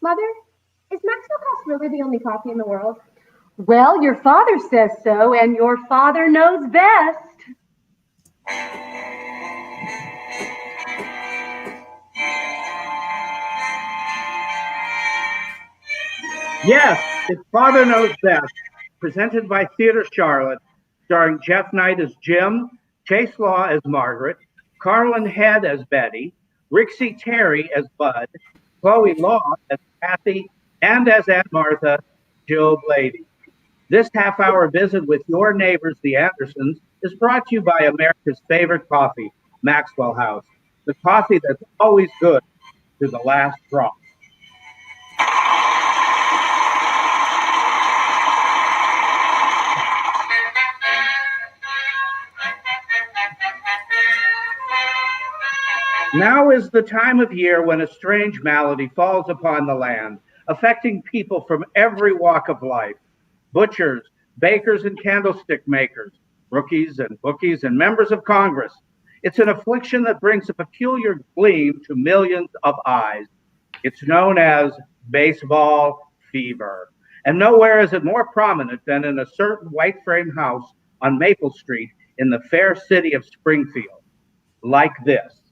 Mother, is Maxwell House really the only coffee in the world? Well, your father says so, and your father knows best. Yes, His Father Knows Best, presented by Theater Charlotte, starring Jeff Knight as Jim, Chase Law as Margaret, Carlin Head as Betty, Rixie Terry as Bud, Chloe Law as Kathy, and as Aunt Martha, Jill Blady. This half-hour visit with your neighbors, the Andersons, is brought to you by America's favorite coffee, Maxwell House, the coffee that's always good to the last drop. Now is the time of year when a strange malady falls upon the land, affecting people from every walk of life. Butchers, bakers, and candlestick makers, rookies and bookies, and members of Congress. It's an affliction that brings a peculiar gleam to millions of eyes. It's known as baseball fever. And nowhere is it more prominent than in a certain white frame house on Maple Street in the fair city of Springfield. Like this.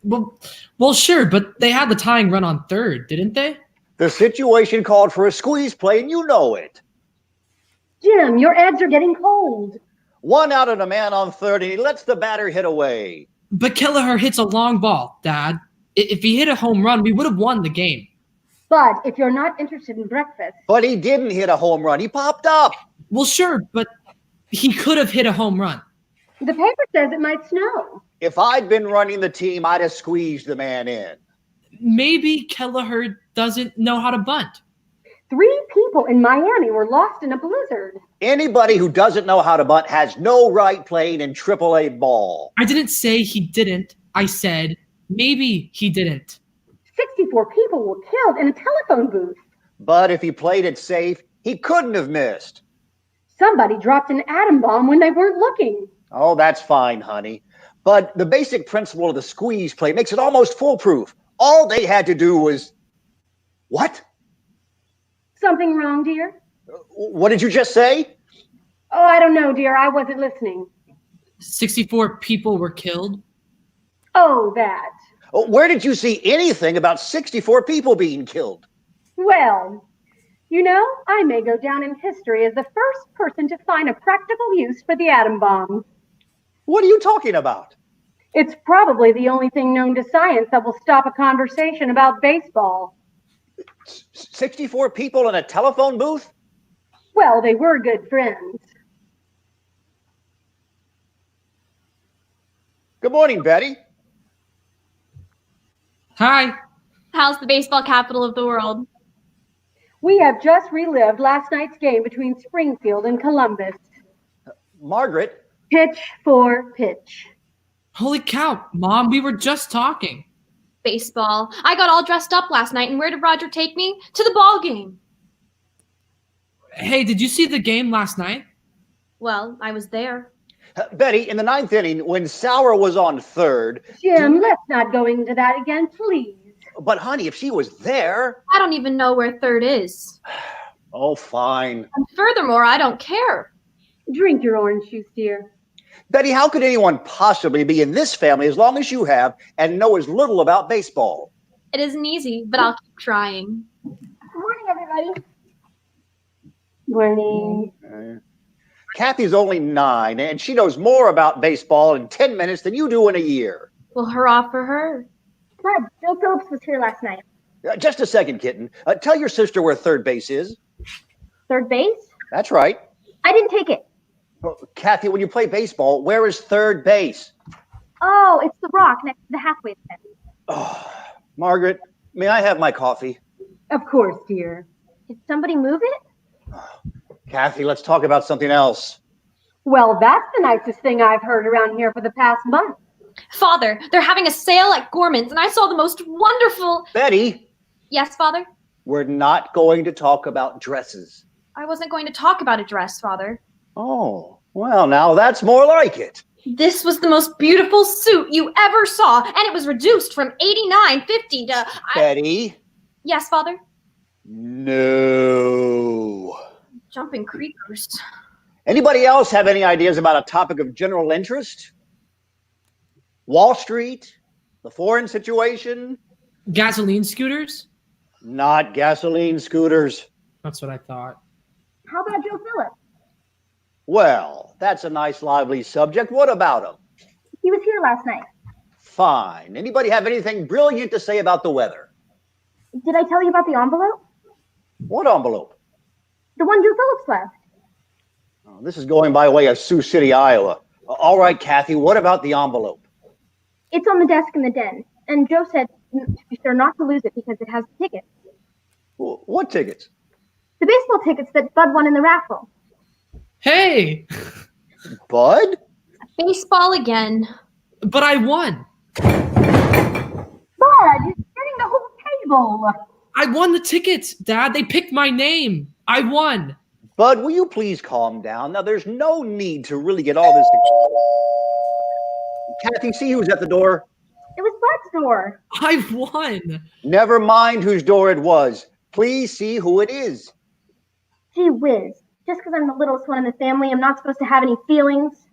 Well, sure, but they had the tying run on third, didn't they? The situation called for a squeeze play, and you know it. Jim, your eggs are getting cold. 1 out and a man on third, and he lets the batter hit away. But Kelleher hits a long ball, Dad. If he hit a home run, we would have won the game. But if you're not interested in breakfast... But he didn't hit a home run. He popped up. Well, sure, but he could have hit a home run. The paper says it might snow. If I'd been running the team, I'd have squeezed the man in. Maybe Kelleher doesn't know how to bunt. 3 people in Miami were lost in a blizzard. Anybody who doesn't know how to bunt has no right playing in AAA ball. I didn't say he didn't. I said maybe he didn't. 64 people were killed in a telephone booth. But if he played it safe, he couldn't have missed. Somebody dropped an atom bomb when they weren't looking. Oh, that's fine, honey. But the basic principle of the squeeze play makes it almost foolproof. All they had to do was... What? Something wrong, dear? What did you just say? Oh, I don't know, dear. I wasn't listening. 64 people were killed. Oh, that. Where did you see anything about 64 people being killed? Well, you know, I may go down in history as the first person to find a practical use for the atom bomb. What are you talking about? It's probably the only thing known to science that will stop a conversation about baseball. 64 people in a telephone booth? Well, they were good friends. Good morning, Betty. Hi. How's the baseball capital of the world? We have just relived last night's game between Springfield and Columbus. Margaret. Pitch for pitch. Holy cow, Mom, we were just talking. Baseball. I got all dressed up last night, and where did Roger take me? To the ball game. Hey, did you see the game last night? Well, I was there. Betty, in the 9th inning, when Sauer was on third... Jim, let's not go into that again, please. But, honey, if she was there... I don't even know where third is. Oh, fine. And furthermore, I don't care. Drink your orange juice, dear. Betty, how could anyone possibly be in this family as long as you have and know as little about baseball? It isn't easy, but I'll keep trying. Good morning, everybody. Morning. Kathy's only 9, and she knows more about baseball in 10 minutes than you do in a year. Well, hurrah for her. Bud, Joe Phillips was here last night. Just a second, kitten. Tell your sister where third base is. Third base? That's right. I didn't take it. Well, Kathy, when you play baseball, where is third base? Oh, it's the rock next to the halfway fence. Oh, Margaret, may I have my coffee? Of course, dear. Did somebody move it? Kathy, let's talk about something else. Well, that's the nicest thing I've heard around here for the past month. Father, they're having a sale at Gorman's, and I saw the most wonderful... Betty! Yes, Father? We're not going to talk about dresses. I wasn't going to talk about a dress, Father. Oh, well, now that's more like it. This was the most beautiful suit you ever saw, and it was reduced from $89.50 to... Betty, Yes, Father? No. Jumping creepers. Anybody else have any ideas about a topic of general interest? Wall Street? The foreign situation? Gasoline scooters? Not gasoline scooters. That's what I thought. How about Joe Phillips? Well, that's a nice, lively subject. What about him? He was here last night. Fine. Anybody have anything brilliant to say about the weather? Did I tell you about the envelope? What envelope? The one Joe Phillips left. Oh, this is going by way of Sioux City, Iowa. All right, Kathy, what about the envelope? It's on the desk in the den. And Joe said to be sure not to lose it because it has the tickets. What tickets? The baseball tickets that Bud won in the raffle. Hey, Bud? Baseball again. but I won. Bud, you're getting the whole table. I won the tickets, Dad. They picked my name. I won. Bud, will you please calm down? Now, there's no need to really get all this. Kathy, see who's at the door? It was Bud's door. I won. Never mind whose door it was. Please see who it is. Gee whiz. Just because I'm the littlest one in the family, I'm not supposed to have any feelings.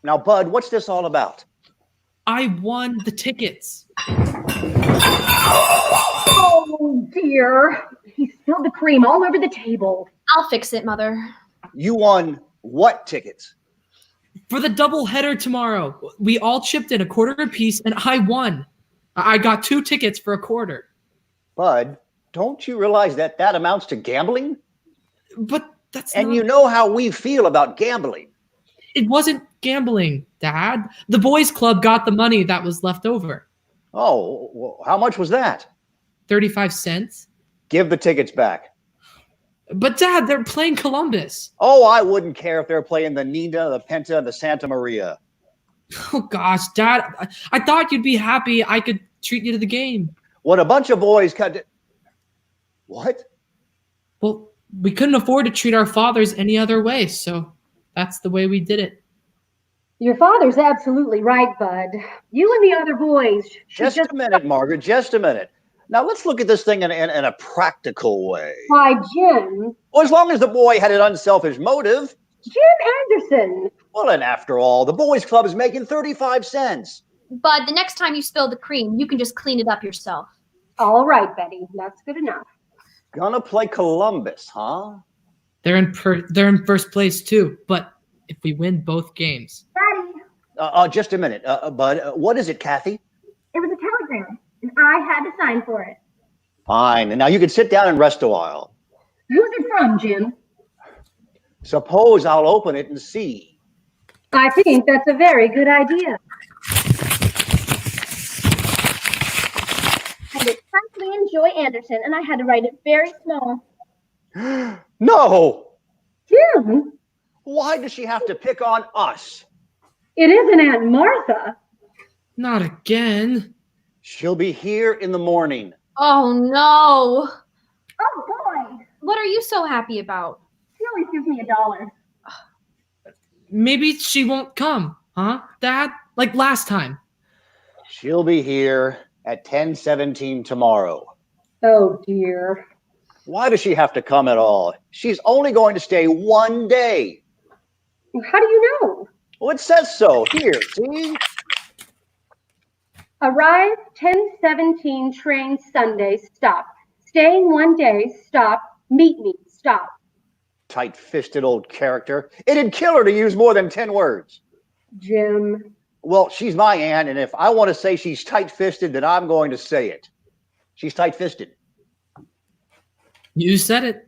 Now, Bud, what's this all about? I won the tickets. Oh, dear. He spilled the cream all over the table. I'll fix it, Mother. You won what tickets? For the doubleheader tomorrow. We all chipped in a quarter apiece, and I won. I got 2 tickets for a quarter. Bud, don't you realize that that amounts to gambling? But that's And not... you know how we feel about gambling. It wasn't gambling, Dad. The boys' club got the money that was left over. Oh, well, how much was that? 35 cents. Give the tickets back. But Dad, they're playing Columbus. Oh, I wouldn't care if they're playing the Nina, the Penta, and the Santa Maria. Oh gosh, Dad, I thought you'd be happy I could treat you to the game. What a bunch of boys cut. What? Well, we couldn't afford to treat our fathers any other way, so that's the way we did it. Your father's absolutely right, Bud. You and the other boys should Just a minute, Margaret. Just a minute. Now let's look at this thing in a practical way. Why, Jim. Well, as long as the boy had an unselfish motive. Jim Anderson. Well, and after all, the boys' club is making 35 cents. Bud, the next time you spill the cream, you can just clean it up yourself. All right, Betty. That's good enough. Gonna play Columbus, huh? They're in first place too, but if we win both games. Daddy, Just a minute, Bud. What is it, Kathy? it was a telegram, and I had to sign for it. Fine. And now you can sit down and rest a while. Who's it from, Jim? Suppose I'll open it and see. I think that's a very good idea. And it's Kathleen Joy Anderson, and I had to write it very small. No! Jim, Why does she have to pick on us? it isn't Aunt Martha. Not again. She'll be here in the morning. Oh, no. Oh, boy. What are you so happy about? She always gives me $1. Maybe she won't come, huh, Dad? Like last time. She'll be here at 10:17 tomorrow. Oh, dear. Why does she have to come at all? She's only going to stay 1 day. How do you know? Well, it says so. Here, see? Arrive 10:17 train Sunday, stop. Staying 1 day, stop. Meet me, stop. Tight-fisted old character. It'd kill her to use more than 10 words. Jim. Well, she's my aunt, and if I want to say she's tight-fisted, then I'm going to say it. She's tight-fisted. You said it.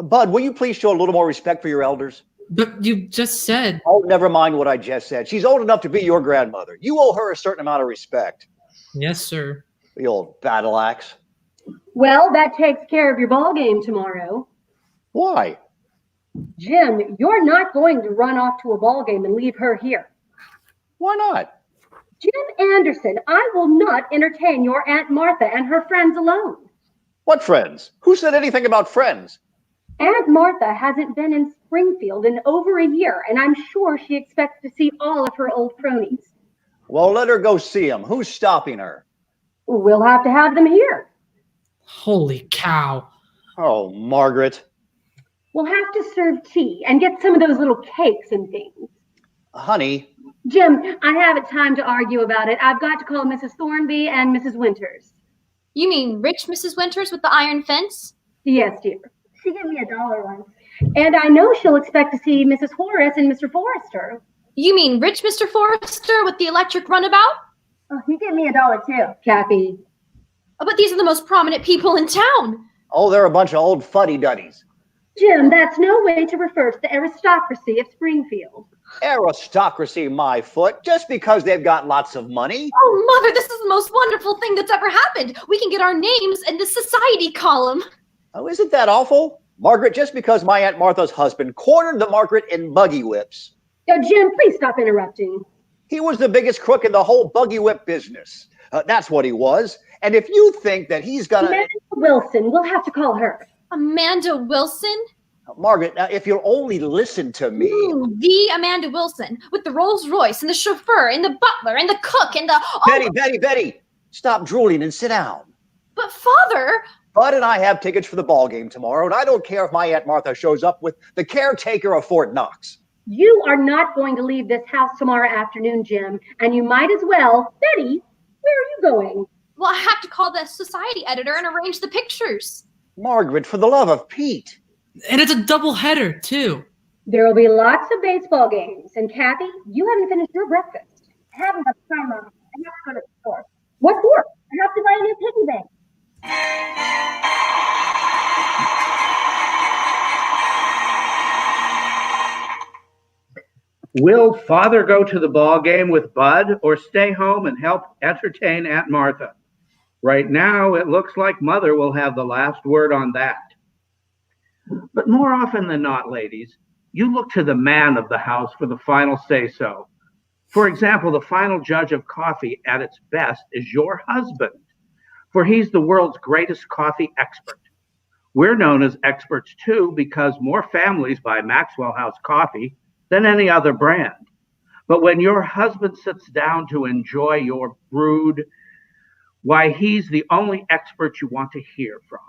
Bud, will you please show a little more respect for your elders? But you just said. Oh, never mind what I just said. She's old enough to be your grandmother. You owe her a certain amount of respect. Yes, sir. The old battle axe. Well, that takes care of your ball game tomorrow. Why? Jim, you're not going to run off to a ball game and leave her here. Why not? Jim Anderson, I will not entertain your Aunt Martha and her friends alone. What friends? Who said anything about friends? Aunt Martha hasn't been in Springfield in over a year, and I'm sure she expects to see all of her old cronies. Well, let her go see them. Who's stopping her? We'll have to have them here. Holy cow. Oh, Margaret. We'll have to serve tea and get some of those little cakes and things. Honey, Jim, I haven't time to argue about it. I've got to call Mrs. Thornby and Mrs. Winters. You mean rich Mrs. Winters with the iron fence? Yes, dear. She gave me $1 once. And I know she'll expect to see Mrs. Horace and Mr. Forrester. You mean rich Mr. Forrester with the electric runabout? Oh, he gave me $1 too. Kathy. Oh, but these are the most prominent people in town. oh, they're a bunch of old fuddy-duddies. Jim, that's no way to refer to the aristocracy of Springfield. Aristocracy, my foot, just because they've got lots of money. Oh, Mother, this is the most wonderful thing that's ever happened. We can get our names in the society column. Oh, isn't that awful? Margaret, just because my Aunt Martha's husband cornered the market in buggy whips. Jim, please stop interrupting. He was the biggest crook in the whole buggy whip business. That's what he was. And if you think that he's gonna... Amanda Wilson, we'll have to call her. Amanda Wilson? Margaret, now, if you'll only listen to me... Ooh, the Amanda Wilson, with the Rolls Royce and the chauffeur and the butler and the cook and the... Oh, Betty, stop drooling and sit down. but Father... Bud and I have tickets for the ball game tomorrow, and I don't care if my Aunt Martha shows up with the caretaker of Fort Knox. You are not going to leave this house tomorrow afternoon, Jim, and you might as well. Betty, where are you going? Well, I have to call the society editor and arrange the pictures. Margaret, for the love of Pete. And it's a double header, too. There will be lots of baseball games, and Kathy, you haven't finished your breakfast. I haven't got time, Mom. I have to go to the store. What for? I have to buy a new piggy bank. Will Father go to the ball game with Bud or stay home and help entertain Aunt Martha? Right now, it looks like Mother will have the last word on that. But more often than not, ladies, you look to the man of the house for the final say-so. For example, the final judge of coffee at its best is your husband, for he's the world's greatest coffee expert. We're known as experts too because more families buy Maxwell House coffee than any other brand. But when your husband sits down to enjoy your brewed, why, he's the only expert you want to hear from.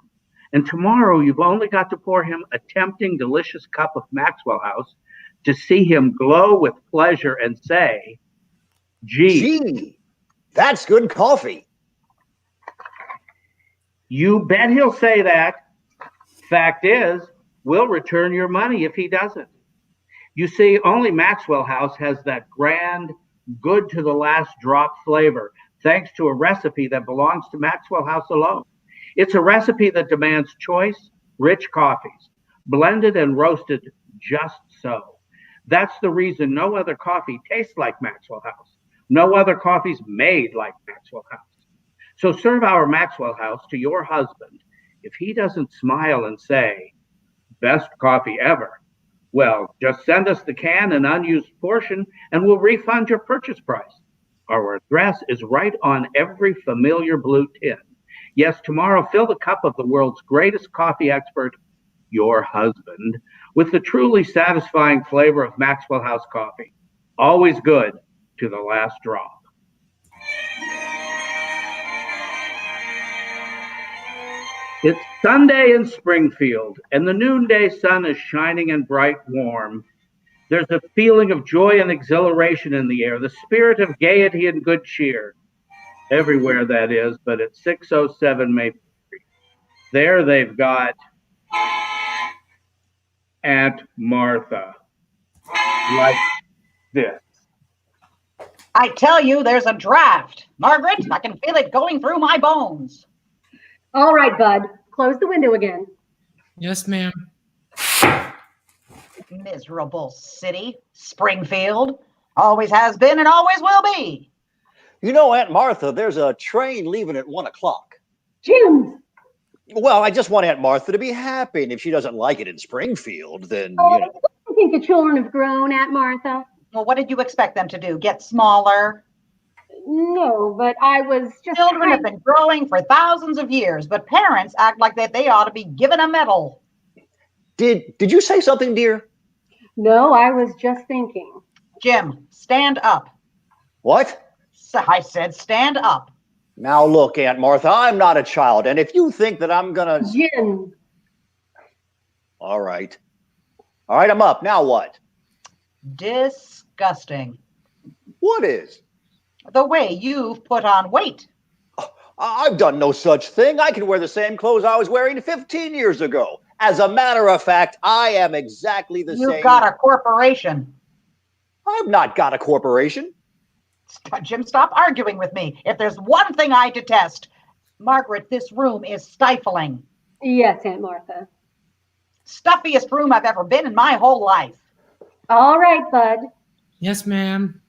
And tomorrow you've only got to pour him a tempting, delicious cup of Maxwell House to see him glow with pleasure and say, gee, that's good coffee. You bet he'll say that. Fact is, we'll return your money if he doesn't. You see, only Maxwell House has that grand, good to the last drop flavor, thanks to a recipe that belongs to Maxwell House alone. It's a recipe that demands choice, rich coffees, blended and roasted just so. That's the reason no other coffee tastes like Maxwell House. No other coffee's made like Maxwell House. So serve our Maxwell House to your husband. If he doesn't smile and say, best coffee ever, well, just send us the can and unused portion and we'll refund your purchase price. Our address is right on every familiar blue tin. Yes, tomorrow fill the cup of the world's greatest coffee expert, your husband, with the truly satisfying flavor of Maxwell House coffee. Always good to the last drop. It's Sunday in Springfield, and the noonday sun is shining and bright warm. There's a feeling of joy and exhilaration in the air, the spirit of gaiety and good cheer. Everywhere, that is, but at 607 Maple Street. There they've got Aunt Martha, like this. I tell you, there's a draft. Margaret, I can feel it going through my bones. All right, Bud, close the window again. Yes, ma'am. Miserable city, Springfield. Always has been and always will be. You know, Aunt Martha, there's a train leaving at 1 o'clock. Jim! Well, I just want Aunt Martha to be happy, and if she doesn't like it in Springfield, then, I think the children have grown, Aunt Martha. Well, what did you expect them to do? Get smaller? No, but I was just... Children have been growing for thousands of years, but parents act like that they ought to be given a medal. Did you say something, dear? No, I was just thinking. Jim, stand up. What? I said stand up. Now look, Aunt Martha, I'm not a child, and if you think that I'm gonna... Jim. All right. All right, I'm up. Now what? Disgusting. What is? The way you've put on weight. I've done no such thing. I can wear the same clothes I was wearing 15 years ago. As a matter of fact, I am exactly the same. You've got a corporation. I've not got a corporation. Jim, stop arguing with me. If there's one thing I detest, Margaret, this room is stifling. Yes, Aunt Martha. Stuffiest room I've ever been in my whole life. All right, Bud. Yes, ma'am.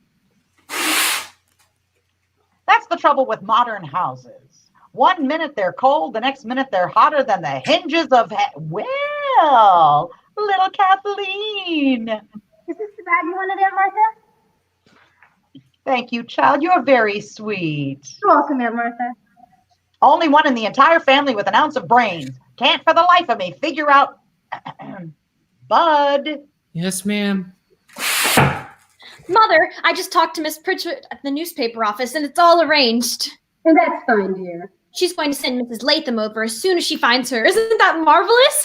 That's the trouble with modern houses. 1 minute they're cold, the next minute they're hotter than the hinges of well, little Kathleen. Is this the bag you wanted, Aunt Martha? Thank you, child. You're very sweet. You're welcome, Aunt Martha. Only one in the entire family with an ounce of brains. Can't for the life of me figure out. Bud. Yes, ma'am. Mother, I just talked to Miss Pritchard at the newspaper office, and it's all arranged. And that's fine, dear. She's going to send Mrs. Latham over as soon as she finds her. Isn't that marvelous?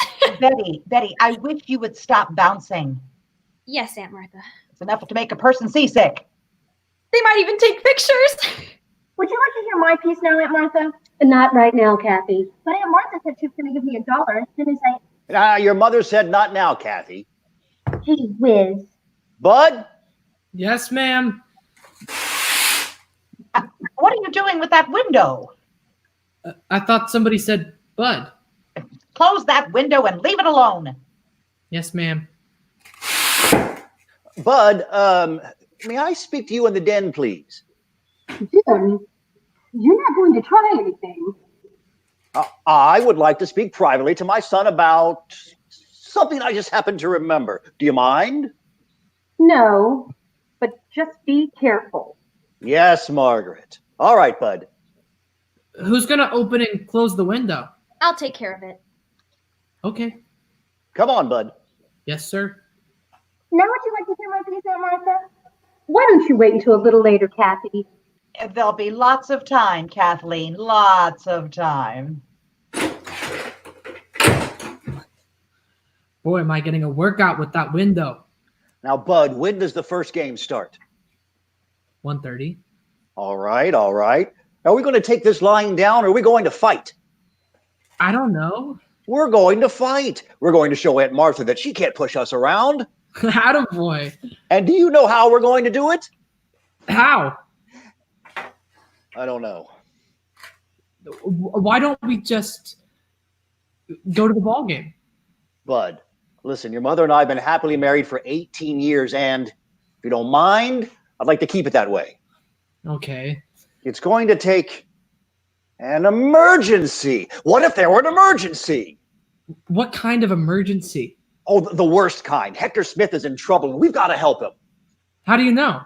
Betty, I wish you would stop bouncing. Yes, Aunt Martha. It's enough to make a person seasick. They might even take pictures. Would you like to hear my piece now, Aunt Martha? Not right now, Kathy. But Aunt Martha said she was going to give me $1 as soon as I... Your mother said not now, Kathy. Gee whiz. Bud? Yes, ma'am. What are you doing with that window? I thought somebody said Bud. Close that window and leave it alone. Yes, ma'am. Bud, may I speak to you in the den, please? Jim, you're not going to try anything. I would like to speak privately to my son about something I just happened to remember. Do you mind? No, but just be careful. Yes, Margaret. All right, Bud. Who's going to open and close the window? I'll take care of it. Okay. Come on, Bud. Yes, sir. Now would you like to hear my piece, Aunt Martha? Why don't you wait until a little later, Kathy? There'll be lots of time, Kathleen. Lots of time. Boy, am I getting a workout with that window. Now, Bud, when does the first game start? 1:30. All right, all right. Are we going to take this lying down or are we going to fight? I don't know. We're going to fight. We're going to show Aunt Martha that she can't push us around. Attaboy. And do you know how we're going to do it? How? I don't know. Why don't we just go to the ball game? Bud, listen, your mother and I have been happily married for 18 years, and if you don't mind, I'd like to keep it that way. Okay. It's going to take an emergency. What if there were an emergency? What kind of emergency? Oh, the worst kind. Hector Smith is in trouble, and we've got to help him. How do you know?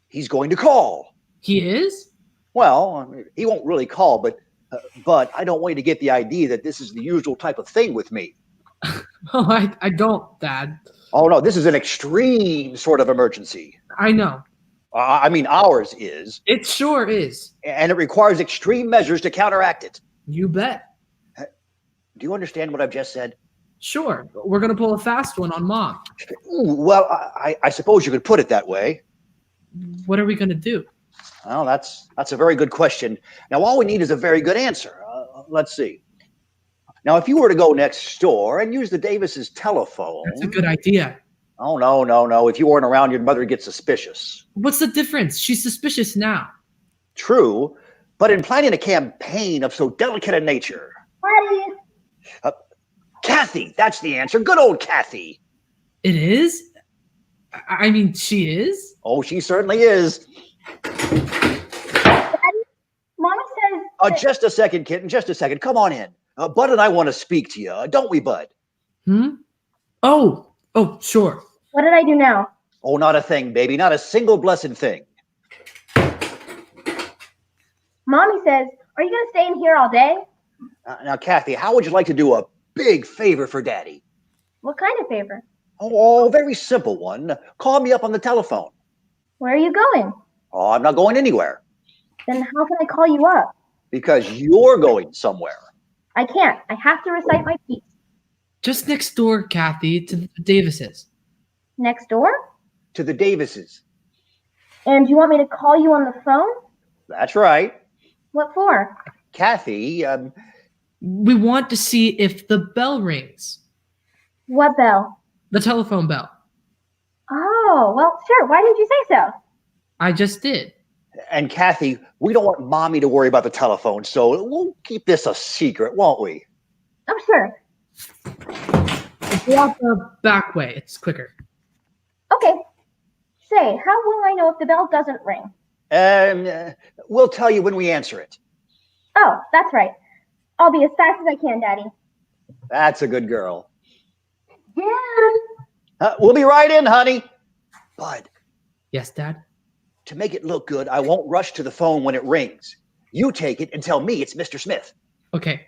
He's going to call. He is? Well, I mean, he won't really call, but I don't want you to get the idea that this is the usual type of thing with me. Oh, I don't, Dad. Oh, no, this is an extreme sort of emergency. I know. I mean, ours is. It sure is. And it requires extreme measures to counteract it. You bet. Do you understand what I've just said? Sure. We're going to pull a fast one on Mom. Ooh, well, I suppose you could put it that way. What are we going to do? Well, that's a very good question. Now, all we need is a very good answer. Let's see. Now, if you were to go next door and use the Davis's telephone. That's a good idea. Oh, no. If you weren't around, your mother would get suspicious. What's the difference? She's suspicious now. True, but in planning a campaign of so delicate a nature. Buddy. Kathy, that's the answer. Good old Kathy. It is? I mean, she is? Oh, she certainly is. Daddy, Mommy says... Just a second, kitten. Just a second. Come on in. Bud and I want to speak to you. Don't we, Bud? Oh, sure. What did I do now? Oh, not a thing, baby. Not a single blessed thing. Mommy says, are you going to stay in here all day? Now, Kathy, how would you like to do a big favor for Daddy? What kind of favor? Oh, very simple one. Call me up on the telephone. Where are you going? Oh, I'm not going anywhere. Then how can I call you up? Because you're going somewhere. I can't. I have to recite my piece. Just next door, Kathy, to the Davises. Next door? To the Davises. And you want me to call you on the phone? That's right. What for? Kathy, We want to see if the bell rings. What bell? The telephone bell. Oh, well, sure. Why didn't you say so? I just did. and Kathy, we don't want Mommy to worry about the telephone, so we'll keep this a secret, won't we? Oh, sure. Go out the back way. It's quicker. Okay. Say, how will I know if the bell doesn't ring? We'll tell you when we answer it. Oh, that's right. I'll be as fast as I can, Daddy. That's a good girl. Dad! We'll be right in, honey. Bud, Yes, Dad? to make it look good, I won't rush to the phone when it rings. You take it and tell me it's Mr. Smith. Okay.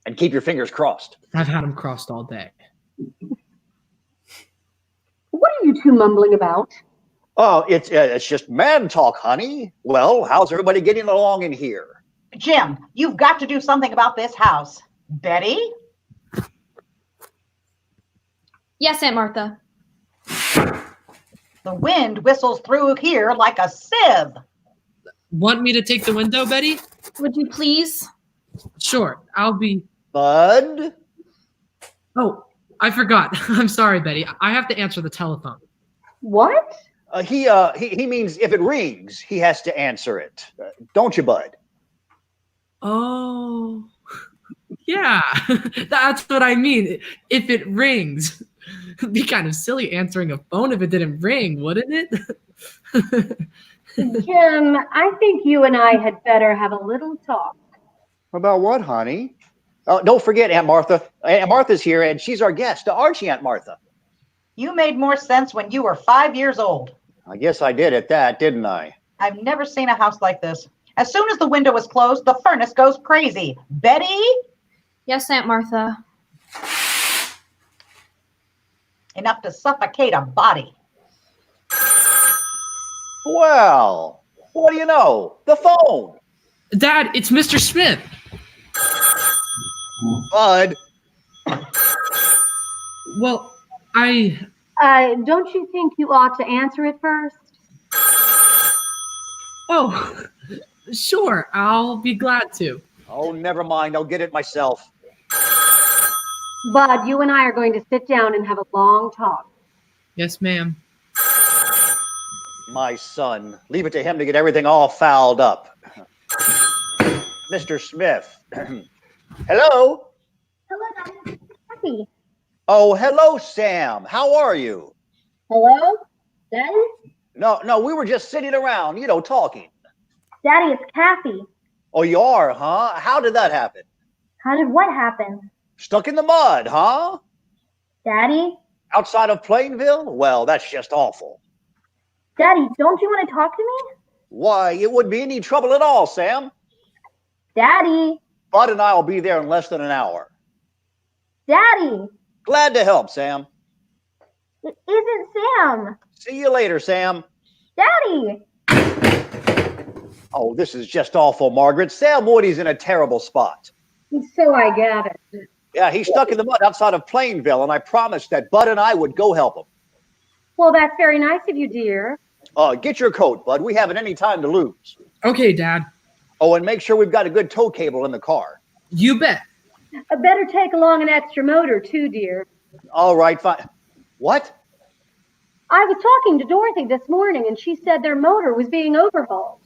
And keep your fingers crossed. I've had them crossed all day. What are you two mumbling about? Oh, it's just man talk, honey. Well, how's everybody getting along in here? Jim, you've got to do something about this house. Betty? Yes, Aunt Martha. The wind whistles through here like a sieve. Want me to take the window, Betty? Would you please? Sure. I'll be... Bud? Oh, I forgot. I'm sorry, Betty. I have to answer the telephone. What? He means if it rings, he has to answer it. Don't you, Bud? Oh, yeah. That's what I mean. If it rings. It'd be kind of silly answering a phone if it didn't ring, wouldn't it? Jim, I think you and I had better have a little talk. About what, honey? Oh, don't forget Aunt Martha. Aunt Martha's here, and she's our guest. Aren't you, Aunt Martha? You made more sense when you were 5 years old. I guess I did at that, didn't I? I've never seen a house like this. As soon as the window is closed, the furnace goes crazy. Betty? Yes, Aunt Martha. Enough to suffocate a body. Well, what do you know? The phone. Dad, it's Mr. Smith. Bud. Well, I... Don't you think you ought to answer it first? Oh, sure. I'll be glad to. Oh, never mind. I'll get it myself. Bud, you and I are going to sit down and have a long talk. Yes, ma'am. My son. Leave it to him to get everything all fouled up. Mr. Smith. Hello? Hello, Daddy. Happy. Oh, hello, Sam. How are you? Hello? Daddy? No, we were just sitting around, talking. Daddy, it's Kathy. Oh, you are, huh? How did that happen? How did what happen? Stuck in the mud, huh? Daddy? Outside of Plainville? Well, that's just awful. Daddy, don't you want to talk to me? Why, it wouldn't be any trouble at all, Sam. Daddy? Bud and I will be there in less than an hour. Daddy? Glad to help, Sam. It isn't Sam. See you later, Sam. Daddy? Oh, this is just awful, Margaret. Sam Woody's in a terrible spot. So I gathered. Yeah, he's stuck in the mud outside of Plainville, and I promised that Bud and I would go help him. Well, that's very nice of you, dear. Get your coat, Bud. We haven't any time to lose. Okay, Dad. Oh, and make sure we've got a good tow cable in the car. You bet. I better take along an extra motor, too, dear. All right, fine. What? I was talking to Dorothy this morning, and she said their motor was being overhauled.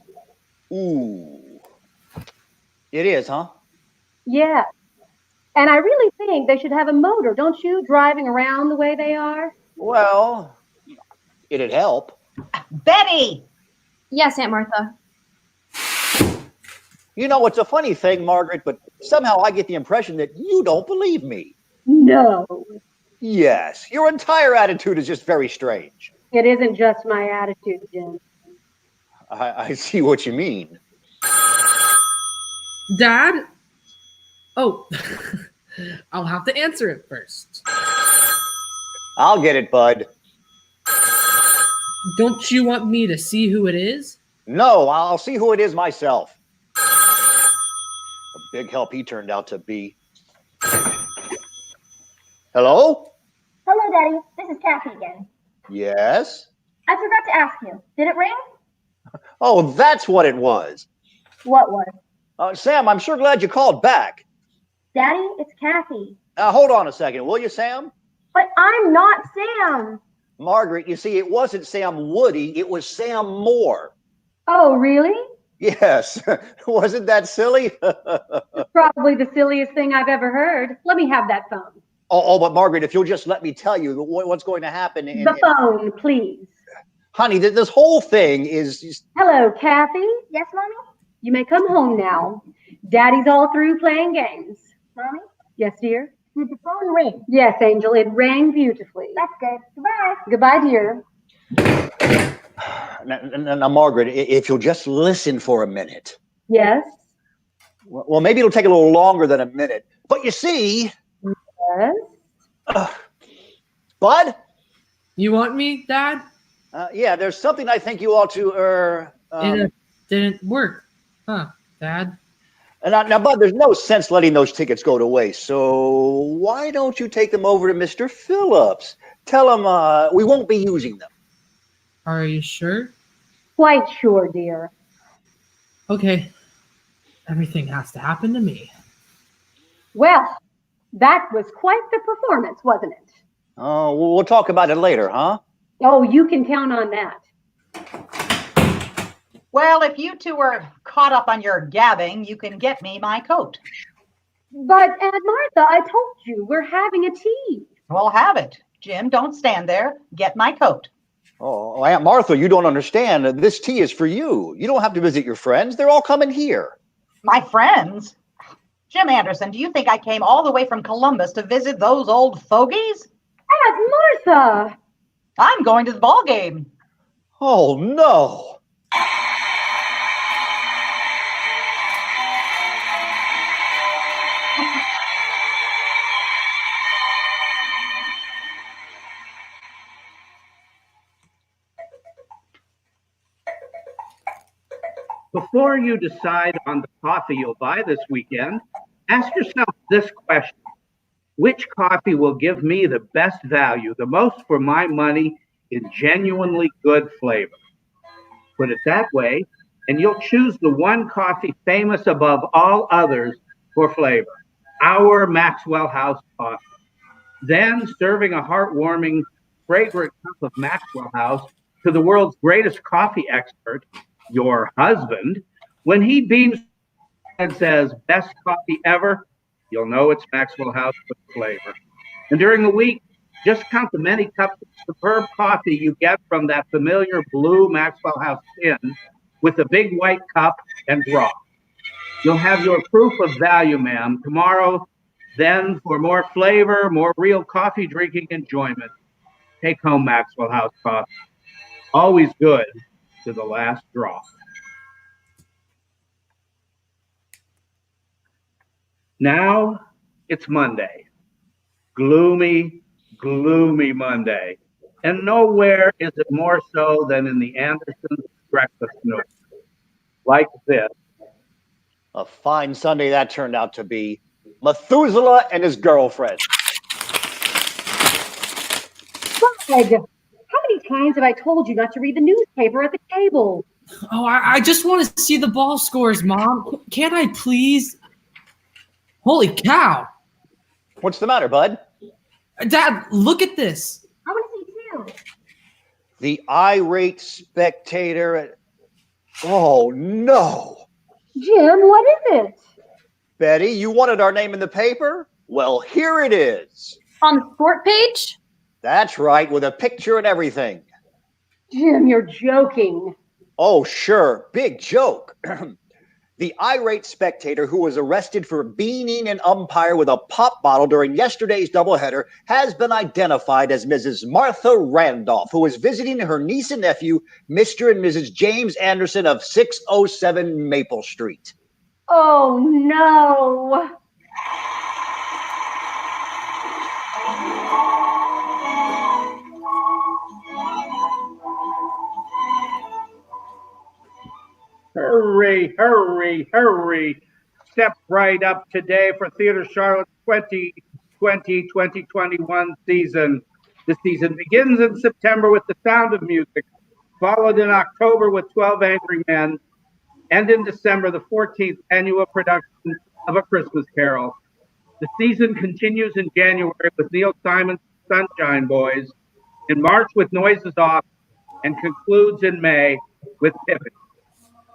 Ooh. It is, huh? Yeah. And I really think they should have a motor, don't you, driving around the way they are? Well, it'd help. Betty! Yes, Aunt Martha. It's a funny thing, Margaret, but somehow I get the impression that you don't believe me. No, Yes, your entire attitude is just very strange. it isn't just my attitude, Jim. I see what you mean. Dad? Oh, I'll have to answer it first. I'll get it, Bud. Don't you want me to see who it is? No, I'll see who it is myself. Big help he turned out to be. Hello? Hello, Daddy. This is Kathy again. Yes? I forgot to ask you. Did it ring? Oh, that's what it was. What was? Sam, I'm sure glad you called back. Daddy, it's Kathy. Hold on a second, will you, Sam? But I'm not Sam. Margaret, you see, it wasn't Sam Woody, it was Sam Moore. Oh, really? Yes. Wasn't that silly? Probably the silliest thing I've ever heard. Let me have that phone. But Margaret, if you'll just let me tell you what's going to happen. The phone, please. Honey, this whole thing is. Hello, Kathy. Yes, Mommy? You may come home now. Daddy's all through playing games. Mommy? Yes, dear? Did the phone ring? Yes, Angel. It rang beautifully. That's good. Goodbye. Goodbye, dear. Now, Margaret, if you'll just listen for a minute. Yes? Well, maybe it'll take a little longer than a minute. But you see. Yes? Bud? You want me, Dad? Yeah, there's something I think you ought to. It didn't work, huh, Dad? Now, Bud, there's no sense letting those tickets go to waste. So why don't you take them over to Mr. Phillips? Tell him we won't be using them. Are you sure? Quite sure, dear. Okay. Everything has to happen to me. Well, that was quite the performance, wasn't it? Oh, we'll talk about it later, huh? Oh, you can count on that. Well, if you two are caught up on your gabbing, you can get me my coat. But, Aunt Martha, I told you, we're having a tea. We'll have it. Jim, don't stand there. Get my coat. Oh, Aunt Martha, you don't understand. This tea is for you. You don't have to visit your friends. They're all coming here. My friends? Jim Anderson, do you think I came all the way from Columbus to visit those old fogies? Aunt Martha! I'm going to the ball game. Oh, no. Before you decide on the coffee you'll buy this weekend, ask yourself this question. Which coffee will give me the best value, the most for my money in genuinely good flavor? Put it that way, and you'll choose the one coffee famous above all others for flavor, our Maxwell House coffee. Then, serving a heartwarming, fragrant cup of Maxwell House to the world's greatest coffee expert, your husband, when he beams and says, best coffee ever, you'll know it's Maxwell House with flavor. And during the week, just count the many cups of superb coffee you get from that familiar blue Maxwell House tin with the big white cup and draw. You'll have your proof of value, ma'am. Tomorrow, then, for more flavor, more real coffee drinking enjoyment, take home Maxwell House coffee. Always good to the last drop. Now it's Monday. Gloomy, gloomy Monday. And nowhere is it more so than in the Andersons' breakfast nook. Like this. A fine Sunday that turned out to be. Methuselah and his girlfriend. Bud, how many times have I told you not to read the newspaper at the table? Oh, I just want to see the ball scores, Mom. Can't I please? Holy cow. What's the matter, Bud? Dad, look at this. I want to see too. The irate spectator. Oh, no. Jim, what is it? Betty, you wanted our name in the paper? Well, here it is. On the sport page? That's right, with a picture and everything. Jim, you're joking. Oh, sure. Big joke. The irate spectator who was arrested for beaning an umpire with a pop bottle during yesterday's doubleheader has been identified as Mrs. Martha Randolph, who is visiting her niece and nephew, Mr. and Mrs. James Anderson of 607 Maple Street. Oh, no. Hurry, hurry, hurry. steps right up today for Theater Charlotte's 2020-2021 season. The season begins in September with The Sound of Music, followed in October with 12 Angry Men, and in December, the 14th annual production of A Christmas Carol. The season continues in January with Neil Simon's Sunshine Boys, in March with Noises Off, and concludes in May with Pippin.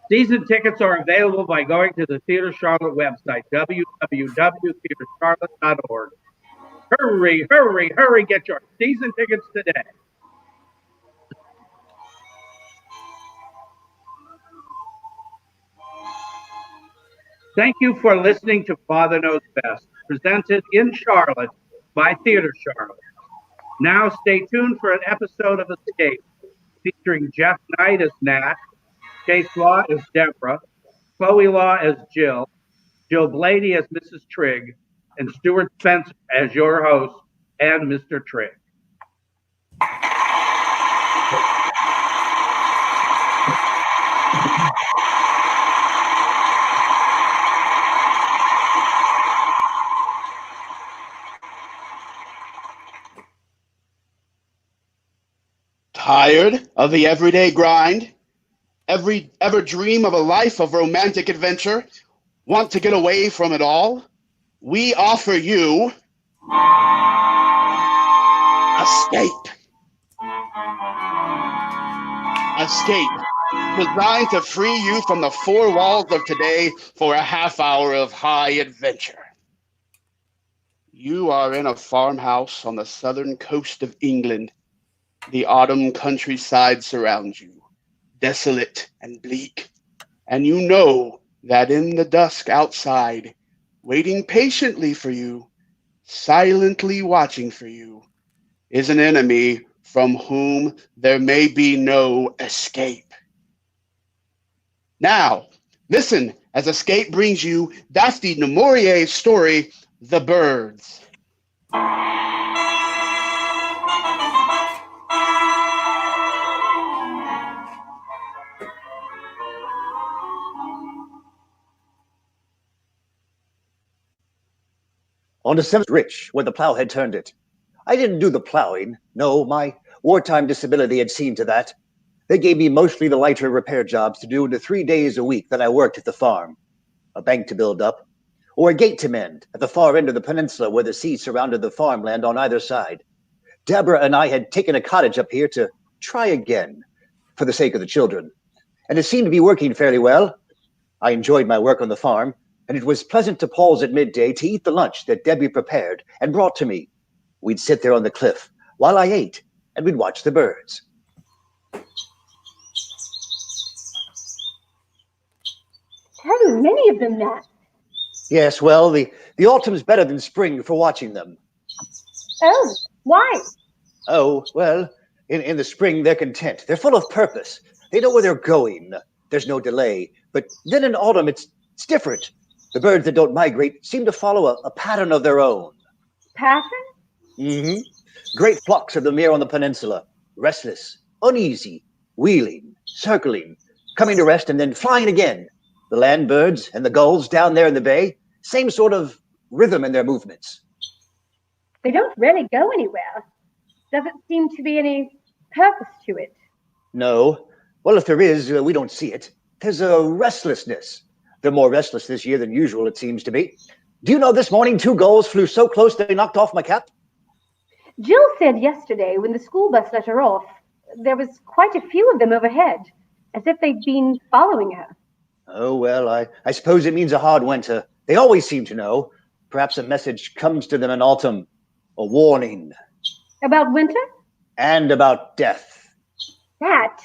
Season tickets are available by going to the Theater Charlotte website, www.theatercharlotte.org. Hurry, hurry, hurry, get your season tickets today. Thank you for listening to Father Knows Best, presented in Charlotte by Theater Charlotte. Now stay tuned for an episode of Escape, featuring Jeff Knight as Nat, Chase Law as Deborah, Chloe Law as Jill Blady as Mrs. Trigg, and Stuart Spencer as your host and Mr. Trigg. Tired of the everyday grind? Ever dream of a life of romantic adventure? Want to get away from it all? We offer you Escape. Escape, designed to free you from the four walls of today for a half hour of high adventure. You are in a farmhouse on the southern coast of England. The autumn countryside surrounds you, desolate and bleak, and you know that in the dusk outside, waiting patiently for you, silently watching for you, is an enemy from whom there may be no escape. Now, listen as Escape brings you Daphne du Maurier's story, The Birds. On December rich where the plow had turned it. I didn't do the plowing. No, my wartime disability had seen to that. They gave me mostly the lighter repair jobs to do in the 3 days a week that I worked at the farm. A bank to build up, or a gate to mend at the far end of the peninsula where the sea surrounded the farmland on either side. Deborah and I had taken a cottage up here to try again, for the sake of the children. And it seemed to be working fairly well. I enjoyed my work on the farm, and it was pleasant to pause at midday to eat the lunch that Debbie prepared and brought to me. We'd sit there on the cliff while I ate, and we'd watch the birds. Very many of them, Nat. Yes, well, the autumn's better than spring for watching them. Oh, why? Oh, well, in the spring, they're content. They're full of purpose. They know where they're going. There's no delay. But then in autumn, it's different. The birds that don't migrate seem to follow a pattern of their own. Pattern? Mm-hmm. Great flocks of them here on the peninsula. Restless, uneasy, wheeling, circling, coming to rest and then flying again. The land birds and the gulls down there in the bay, same sort of rhythm in their movements. They don't really go anywhere. Doesn't seem to be any purpose to it. No. Well, if there is, we don't see it. There's a restlessness. They're more restless this year than usual, it seems to be. Do you know this morning 2 gulls flew so close they knocked off my cap? Jill said yesterday when the school bus let her off, there was quite a few of them overhead, as if they'd been following her. Oh, well, I suppose it means a hard winter. They always seem to know. Perhaps a message comes to them in autumn. A warning. About winter? And about death. That?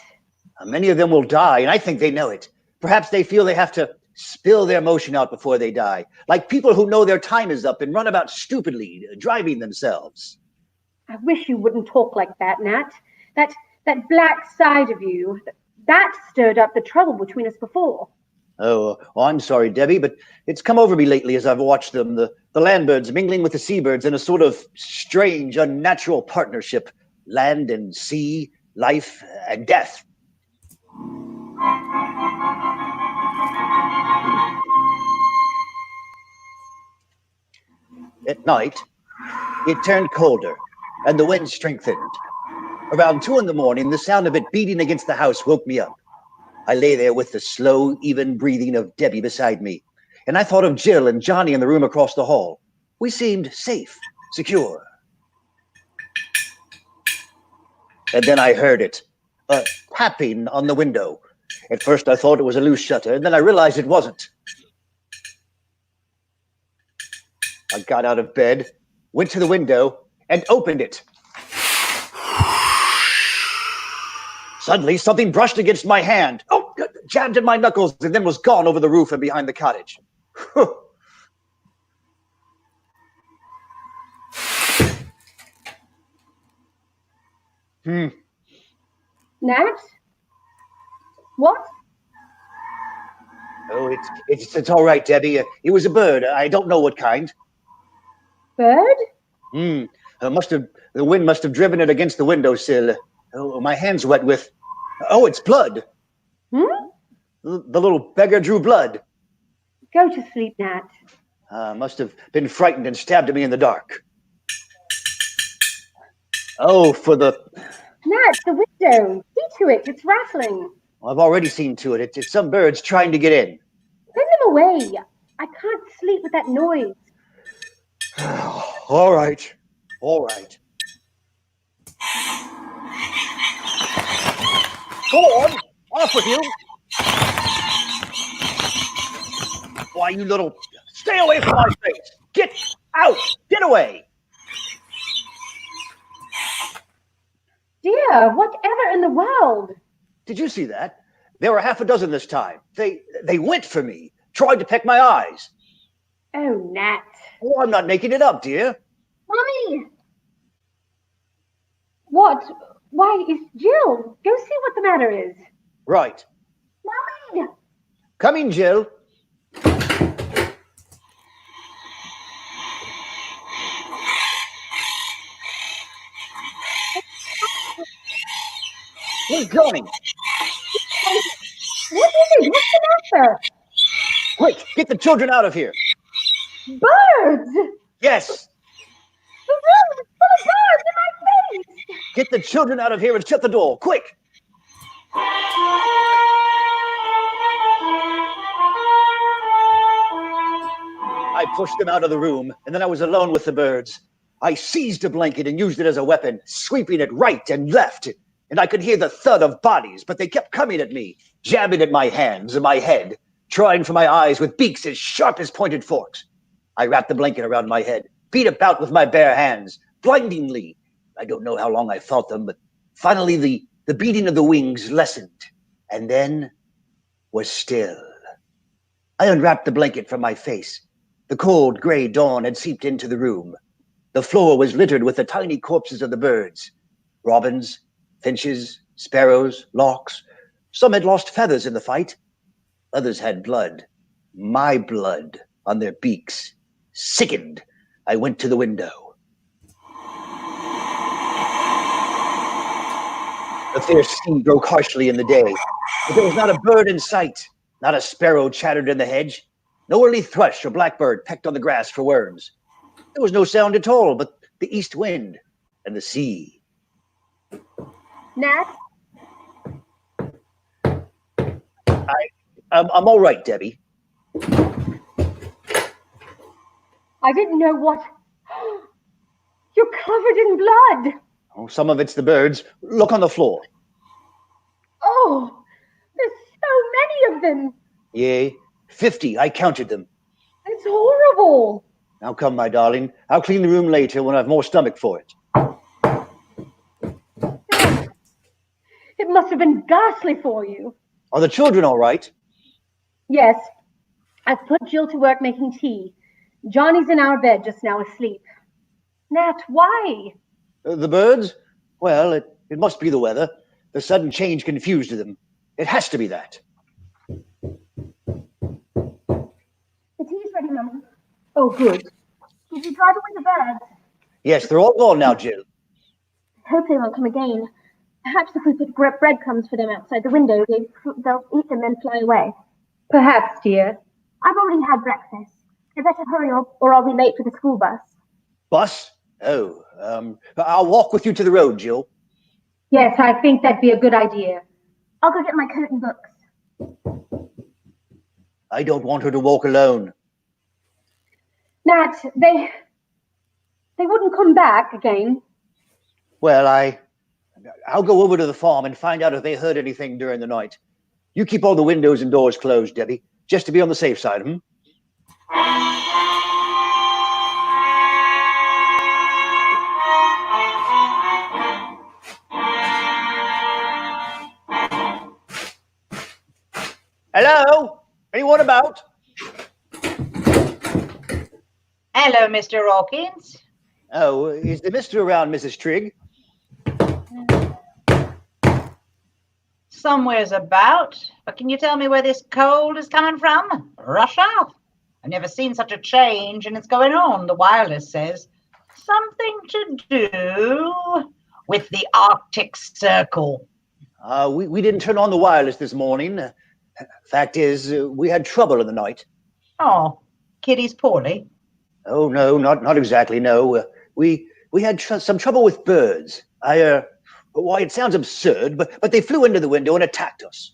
Many of them will die, and I think they know it. Perhaps they feel they have to spill their emotion out before they die, like people who know their time is up and run about stupidly, driving themselves. I wish you wouldn't talk like that, Nat. That black side of you, that stirred up the trouble between us before. Oh, I'm sorry, Debbie, but it's come over me lately as I've watched them, the landbirds mingling with the seabirds in a sort of strange, unnatural partnership. Land and sea, life and death. At night, it turned colder, and the wind strengthened. Around 2 in the morning, the sound of it beating against the house woke me up. I lay there with the slow, even breathing of Debbie beside me, and I thought of Jill and Johnny in the room across the hall. We seemed safe, secure. And then I heard it, a tapping on the window. At first I thought it was a loose shutter, and then I realized it wasn't. I got out of bed, went to the window, and opened it. Suddenly, something brushed against my hand. Oh, jabbed at my knuckles, and then was gone over the roof and behind the cottage. Nat? What? Oh, it's all right, Debbie. It was a bird. I don't know what kind. Bird? The wind must have driven it against the windowsill. Oh, my hand's wet with. Oh, it's blood. The little beggar drew blood. Go to sleep, Nat. Must have been frightened and stabbed at me in the dark. Oh, for the. Nat, the window. See to it. It's rattling. Well, I've already seen to it. It's some birds trying to get in. Send them away. I can't sleep with that noise. All right. All right. Go on. Off with you. Why, you little. Stay away from my face. Get out. Get away. Dear, whatever in the world? Did you see that? There were half a dozen this time. They went for me, tried to peck my eyes. Oh, Nat. Oh, I'm not making it up, dear. Mommy! What? Why, it's Jill. Go see what the matter is. Right. Mommy! Coming, Jill. Where's Johnny? What is it? What's the matter? Quick, get the children out of here. Birds! Yes. The room is full of birds in my face! Get the children out of here and shut the door. Quick. I pushed them out of the room, and then I was alone with the birds. I seized a blanket and used it as a weapon, sweeping it right and left. And I could hear the thud of bodies, but they kept coming at me, jabbing at my hands and my head, trying for my eyes with beaks as sharp as pointed forks. I wrapped the blanket around my head, beat about with my bare hands, blindingly. I don't know how long I felt them, but finally the beating of the wings lessened, and then was still. I unwrapped the blanket from my face. The cold, gray dawn had seeped into the room. The floor was littered with the tiny corpses of the birds. Robins, finches, sparrows, larks. Some had lost feathers in the fight. Others had blood, my blood, on their beaks. Sickened, I went to the window. The fierce sea broke harshly in the day, but there was not a bird in sight. Not a sparrow chattered in the hedge. No early thrush or blackbird pecked on the grass for worms. There was no sound at all but the east wind and the sea. Nat? I'm all right, Debbie. I didn't know what... You're covered in blood. Oh, some of it's the birds. Look on the floor. Oh, there's so many of them. Yea, 50. I counted them. It's horrible. Now come, my darling. I'll clean the room later when I've more stomach for it. It must have been ghastly for you. Are the children all right? Yes. I've put Jill to work making tea. Johnny's in our bed just now asleep. Nat, why? The birds? Well, it must be the weather. The sudden change confused them. It has to be that. The tea's ready, Mummy. Oh, good. Did you drive away the birds? Yes, they're all gone now, Jill. I hope they won't come again. Perhaps if we put breadcrumbs for them outside the window, they'll eat them and fly away. Perhaps, dear. I've already had breakfast. I better hurry or I'll be late for the school bus. Bus? Oh, I'll walk with you to the road, Jill. Yes, I think that'd be a good idea. I'll go get my coat and books. I don't want her to walk alone. Nat, they wouldn't come back again. Well, I'll go over to the farm and find out if they heard anything during the night. You keep all the windows and doors closed, Debbie, just to be on the safe side, Hello? Anyone about? Hello, Mr. Hawkins. Oh, is the mister around, Mrs. Trigg? Somewhere's about. But can you tell me where this cold is coming from? Russia? I've never seen such a change, and it's going on, the wireless says. Something to do with the Arctic Circle. We didn't turn on the wireless this morning. Fact is, we had trouble in the night. Oh, Kitty's poorly. Oh, no, not exactly, no. We had some trouble with birds. Why, it sounds absurd, but they flew into the window and attacked us.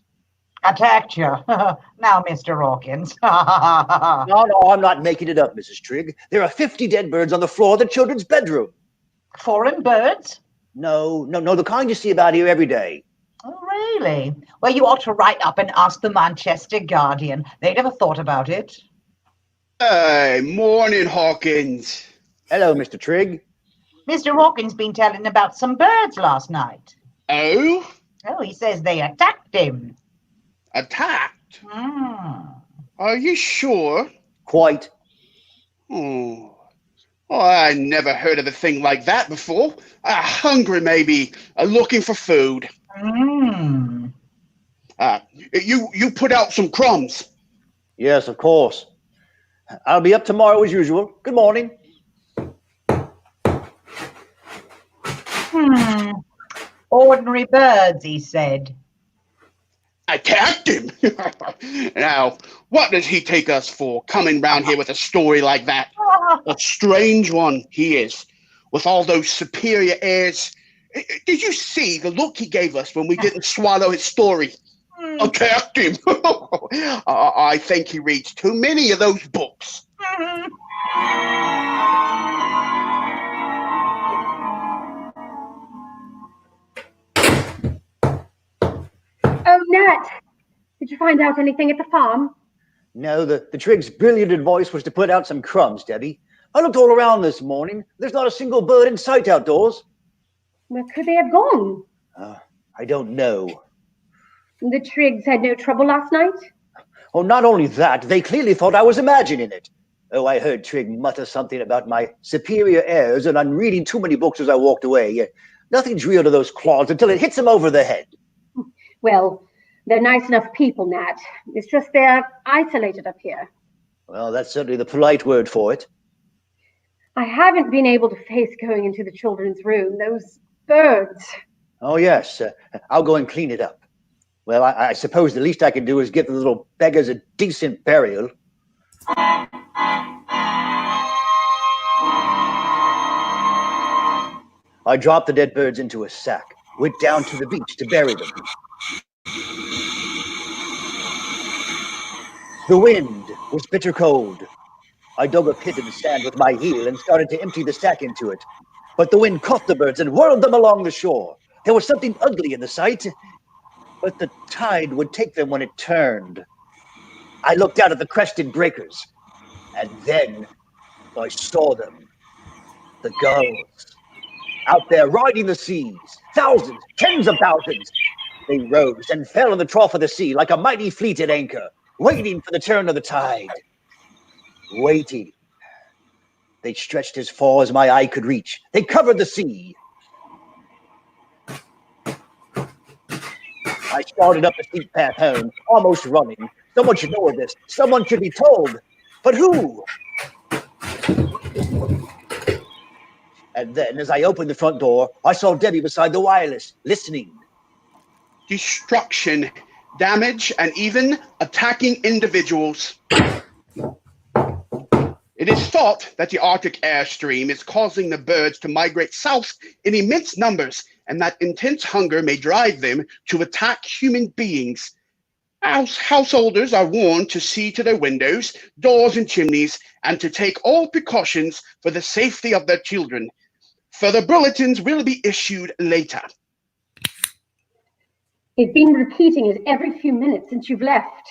Attacked you. Now, Mr. Hawkins. No, I'm not making it up, Mrs. Trigg. There are 50 dead birds on the floor of the children's bedroom. Foreign birds? No, the kind you see about here every day. Oh, really? Well, you ought to write up and ask the Manchester Guardian. They never thought about it. Hey, morning, Hawkins. Hello, Mr. Trigg. Mr. Hawkins been telling about some birds last night. Oh? Oh, he says they attacked him. Attacked? Mm. Are you sure? Quite. Oh, I never heard of a thing like that before. Hungry, maybe. Looking for food. Mm. You put out some crumbs. Yes, of course. I'll be up tomorrow as usual. Good morning. Ordinary birds, he said. Attacked him? Now, what does he take us for, coming round here with a story like that? A strange one he is, with all those superior airs. Did you see the look he gave us when we didn't swallow his story? Attacked him. I think he reads too many of those books. Oh, Nat, did you find out anything at the farm? No, the Trig's brilliant advice was to put out some crumbs, Debbie. I looked all around this morning. There's not a single bird in sight outdoors. Where could they have gone? I don't know. The Triggs had no trouble last night? Oh, not only that, they clearly thought I was imagining it. Oh, I heard Trigg mutter something about my superior airs, and I'm reading too many books as I walked away. Nothing's real to those claws until it hits them over the head. Well, they're nice enough people, Nat. It's just they're isolated up here. Well, that's certainly the polite word for it. I haven't been able to face going into the children's room. Those birds. Oh, yes. I'll go and clean it up. Well, I suppose the least I can do is give the little beggars a decent burial. I dropped the dead birds into a sack, went down to the beach to bury them. The wind was bitter cold. I dug a pit in the sand with my heel and started to empty the sack into it. But the wind caught the birds and whirled them along the shore. There was something ugly in the sight, but the tide would take them when it turned. I looked out at the crested breakers, and then I saw them. The gulls. Out there riding the seas. Thousands, tens of thousands. They rose and fell in the trough of the sea like a mighty fleet at anchor, waiting for the turn of the tide. Waiting. They stretched as far as my eye could reach. They covered the sea. I started up the steep path home, almost running. Someone should know of this. Someone should be told. But who? And then, as I opened the front door, I saw Debbie beside the wireless, listening. Destruction, damage, and even attacking individuals. It is thought that the Arctic airstream is causing the birds to migrate south in immense numbers, and that intense hunger may drive them to attack human beings. Householders are warned to see to their windows, doors, and chimneys, and to take all precautions for the safety of their children. Further bulletins will be issued later. They've been repeating it every few minutes since you've left.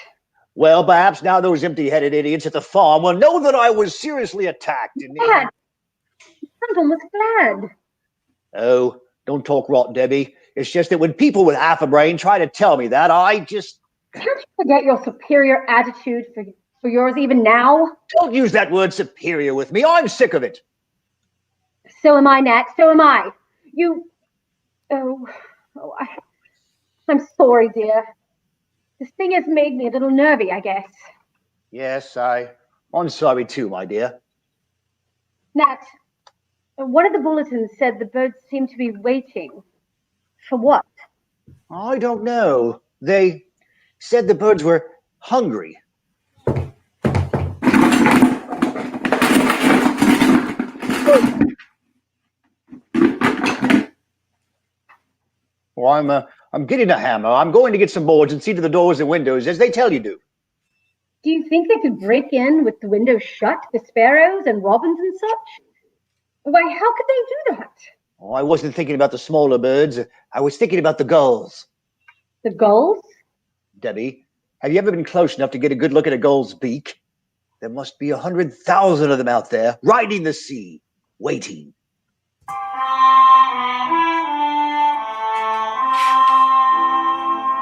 Well, perhaps now those empty-headed idiots at the farm will know that I was seriously attacked. Dad, I'm almost glad. Oh, don't talk rot, Debbie. It's just that when people with half a brain try to tell me that, I just... Can't you forget your superior attitude for yours even now? Don't use that word superior with me. I'm sick of it. So am I, Nat. So am I. I'm sorry, dear. This thing has made me a little nervy, I guess. Yes, I'm sorry too, my dear. Nat, one of the bulletins said the birds seem to be waiting. For what? I don't know. They said the birds were hungry. Well, I'm getting a hammer. I'm going to get some boards and see to the doors and windows as they tell you to. Do you think they could break in with the windows shut, the sparrows and robins and such? Why, how could they do that? Oh, I wasn't thinking about the smaller birds. I was thinking about the gulls. The gulls? Debbie, have you ever been close enough to get a good look at a gull's beak? There must be 100,000 of them out there, riding the sea, waiting.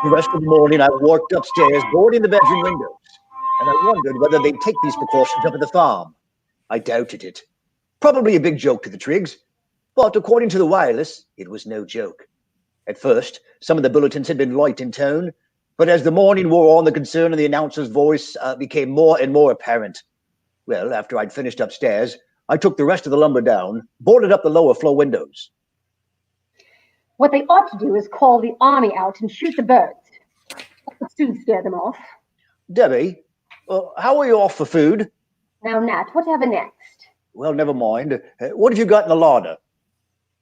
The rest of the morning, I walked upstairs, boarding the bedroom windows, and I wondered whether they'd take these precautions up at the farm. I doubted it. Probably a big joke to the Triggs, but according to the wireless, it was no joke. At first, some of the bulletins had been light in tone, but as the morning wore on, the concern in the announcer's voice became more and more apparent. Well, after I'd finished upstairs, I took the rest of the lumber down, boarded up the lower floor windows. What they ought to do is call the army out and shoot the birds. That would soon scare them off. Debbie, how are you off for food? Now, Nat, whatever next? Well, never mind. What have you got in the larder?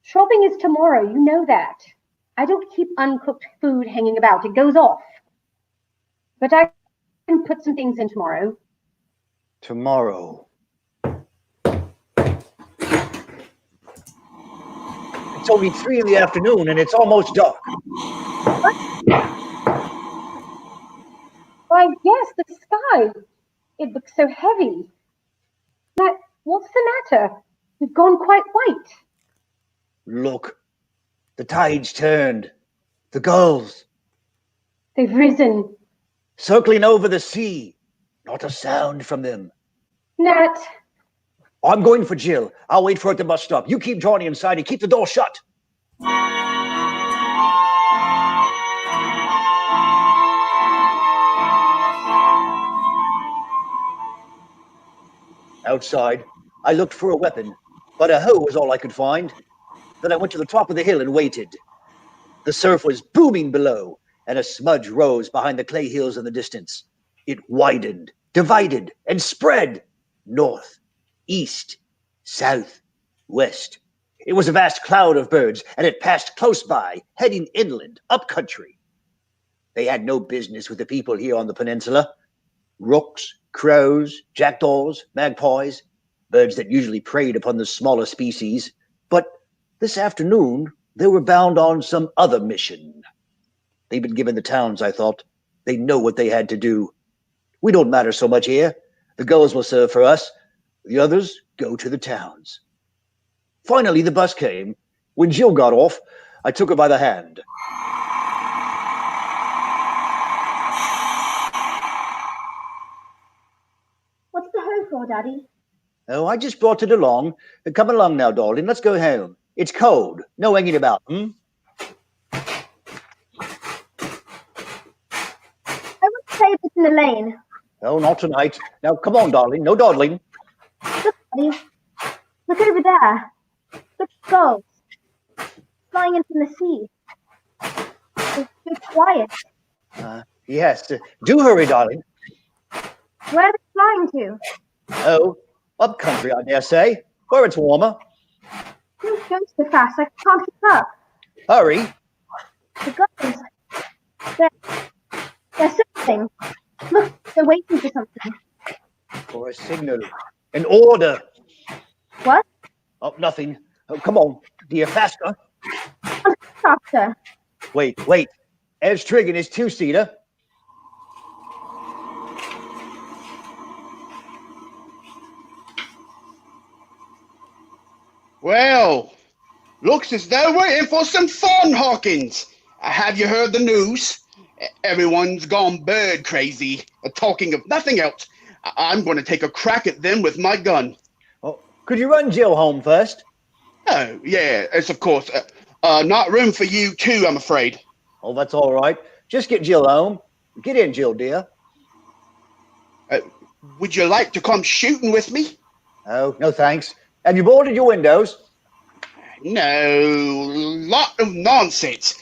Shopping is tomorrow, you know that. I don't keep uncooked food hanging about. It goes off. But I can put some things in tomorrow. Tomorrow. It's only 3 in the afternoon and it's almost dark. Why, yes, the sky. It looks so heavy. Nat, what's the matter? You've gone quite white. Look, the tide's turned. The gulls. They've risen. Circling over the sea. Not a sound from them. Nat. I'm going for Jill. I'll wait for her at the bus stop. You keep Johnny inside and keep the door shut. Outside, I looked for a weapon, but a hoe was all I could find. Then I went to the top of the hill and waited. The surf was booming below, and a smudge rose behind the clay hills in the distance. It widened, divided, and spread. North, east, south, west. It was a vast cloud of birds, and it passed close by, heading inland, up country. They had no business with the people here on the peninsula. Rooks, crows, jackdaws, magpies, birds that usually preyed upon the smaller species. But this afternoon, they were bound on some other mission. They've been given the towns, I thought. They know what they had to do. We don't matter so much here. The gulls will serve for us. The others go to the towns. Finally, the bus came. When Jill got off, I took her by the hand. What's the hoe for, Daddy? Oh, I just brought it along. Come along now, darling. Let's go home. It's cold. No hanging about, I would save it in the lane. Oh, not tonight. Now, come on, darling. No dawdling. Look, Daddy. Look over there. Look, gulls. Flying in from the sea. They're so quiet. Yes. Do hurry, darling. Where are they flying to? Oh, Up country, I dare say, where it's warmer. Don't go so fast, I can't keep up. Hurry. The guards, they're circling. Look, they're waiting for something. For a signal. An order. What? Oh, nothing. Oh, come on, dear, faster. Faster. Wait. There's Trig in his two-seater. Well, looks as though we're in for some fun, Hawkins. Have you heard the news? Everyone's gone bird crazy, talking of nothing else. I'm going to take a crack at them with my gun. Oh, could you run Jill home first? Oh, yeah, it's of course. Not room for you too, I'm afraid. Oh, that's all right. Just get Jill home. Get in, Jill, dear. Would you like to come shooting with me? Oh, no thanks. Have you boarded your windows? No, lot of nonsense.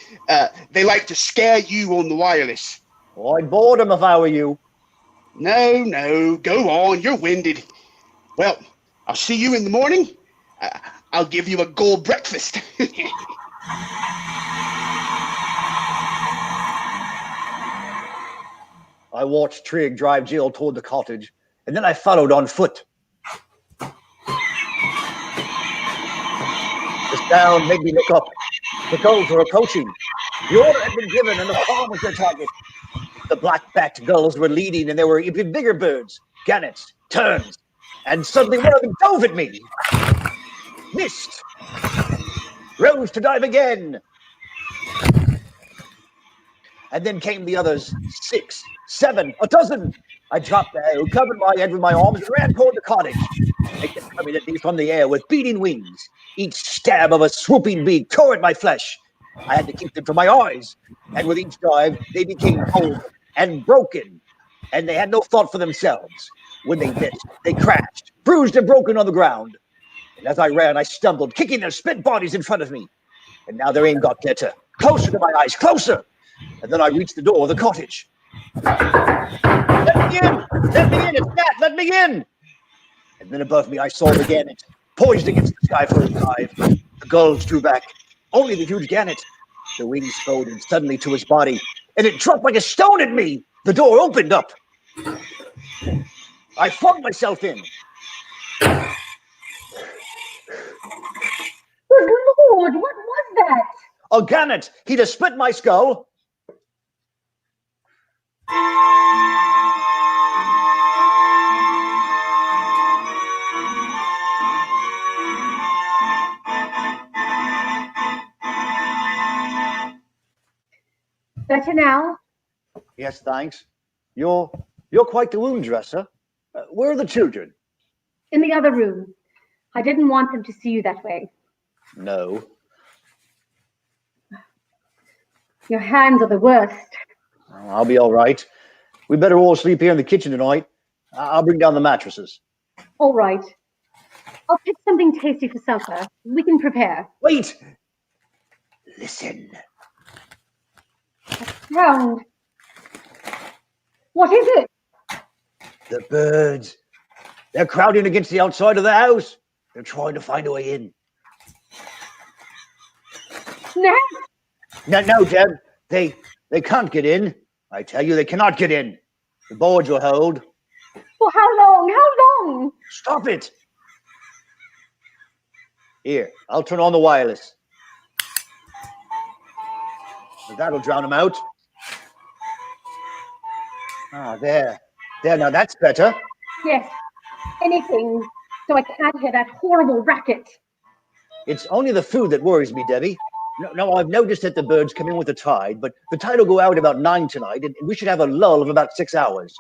They like to scare you on the wireless. Oh, I'd board them if I were you. No, go on, you're winded. Well, I'll see you in the morning. I'll give you a gold breakfast. I watched Trig drive Jill toward the cottage, and then I followed on foot. The sound made me look up. The gulls were approaching. The order had been given, and the farm was their target. The black-backed gulls were leading, and there were even bigger birds, gannets, terns, and suddenly one of them dove at me. Missed. Rose to dive again. And then came the others, 6, 7, a dozen. I dropped the arrow, covered my head with my arms, and ran toward the cottage. They kept coming at me from the air with beating wings. Each stab of a swooping beak tore at my flesh. I had to keep them from my eyes. And with each dive, they became cold and broken. And they had no thought for themselves. When they missed, they crashed, bruised and broken on the ground. And as I ran, I stumbled, kicking their spent bodies in front of me. And now their aim got better, closer to my eyes, closer. And then I reached the door of the cottage. Let me in! Let me in! It's Nat! Let me in! And then above me, I saw the gannet, poised against the sky for a dive. The gulls drew back. Only the huge gannet. The wings folded suddenly to his body, and it dropped like a stone at me. The door opened up. I flung myself in. Good Lord, what was that? A gannet! He'd have split my skull. Better now? Yes, thanks. You're quite the wound dresser. Where are the children? In the other room. I didn't want them to see you that way. No. Your hands are the worst. I'll be all right. We better all sleep here in the kitchen tonight. I'll bring down the mattresses. All right. I'll pick something tasty for supper. We can prepare. Wait! Listen. Sound. What is it? The birds. They're crowding against the outside of the house. They're trying to find a way in. Nat! No, Deb. They can't get in. I tell you, they cannot get in. The boards will hold. For how long? How long? Stop it. Here, I'll turn on the wireless. That'll drown them out. Ah, there. There, now that's better. Yes. Anything. So I can't hear that horrible racket. It's only the food that worries me, Debbie. No, I've noticed that the birds come in with the tide, but the tide will go out about 9 tonight, and we should have a lull of about 6 hours.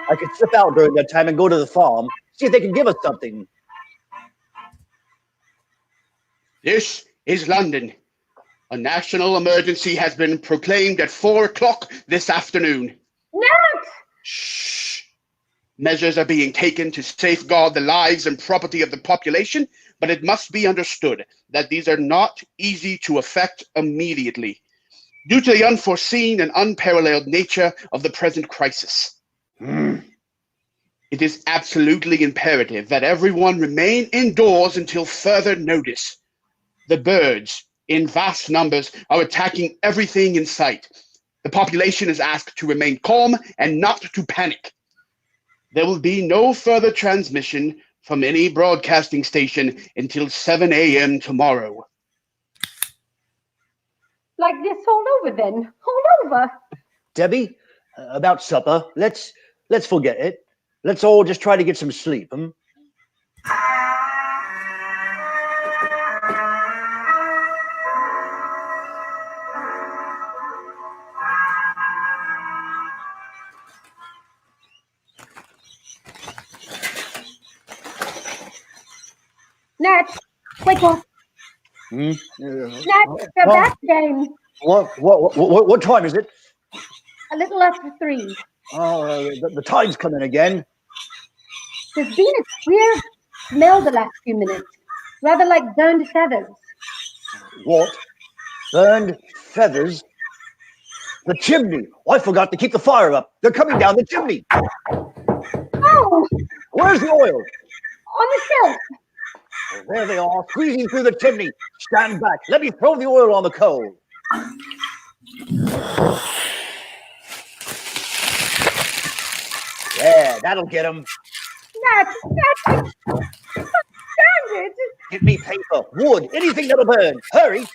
I could slip out during that time and go to the farm, see if they can give us something. This is London. A national emergency has been proclaimed at 4 o'clock this afternoon. Nat! Shh. Measures are being taken to safeguard the lives and property of the population, but it must be understood that these are not easy to effect immediately, due to the unforeseen and unparalleled nature of the present crisis. It is absolutely imperative that everyone remain indoors until further notice. The birds, in vast numbers, are attacking everything in sight. The population is asked to remain calm and not to panic. There will be no further transmission from any broadcasting station until 7 a.m. tomorrow. Like this all over then? All over? Debbie, about supper, let's forget it. Let's all just try to get some sleep, hmm? Nat, wake up. Hmm? Nat, the back game. What time is it? A little after 3. Oh, the tide's coming again. There's been a queer smell the last few minutes. Rather like burned feathers. What? Burned feathers? The chimney! I forgot to keep the fire up. They're coming down the chimney. Oh! Where's the oil? On the shelf. Oh, there they are, squeezing through the chimney. Stand back. Let me throw the oil on the coal. Yeah, that'll get them. Nat, stand it. Give me paper, wood, anything that'll burn. Hurry.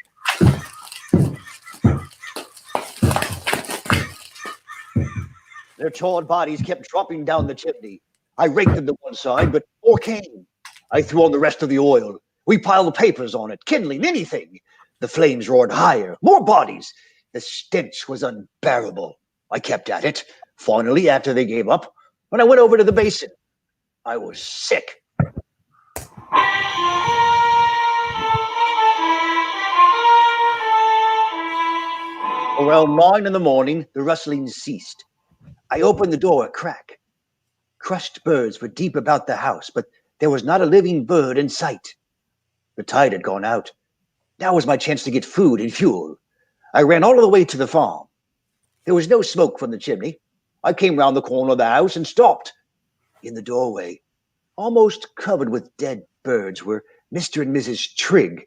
Their torn bodies kept dropping down the chimney. I raked them to one side, but more came. I threw on the rest of the oil. We piled papers on it, kindling, anything. The flames roared higher, more bodies. The stench was unbearable. I kept at it. Finally, after they gave up, when I went over to the basin, I was sick. Around 9 in the morning, the rustling ceased. I opened the door a crack. Crushed birds were deep about the house, but there was not a living bird in sight. The tide had gone out. Now was my chance to get food and fuel. I ran all the way to the farm. There was no smoke from the chimney. I came round the corner of the house and stopped. In the doorway, almost covered with dead birds, were Mr. and Mrs. Trigg,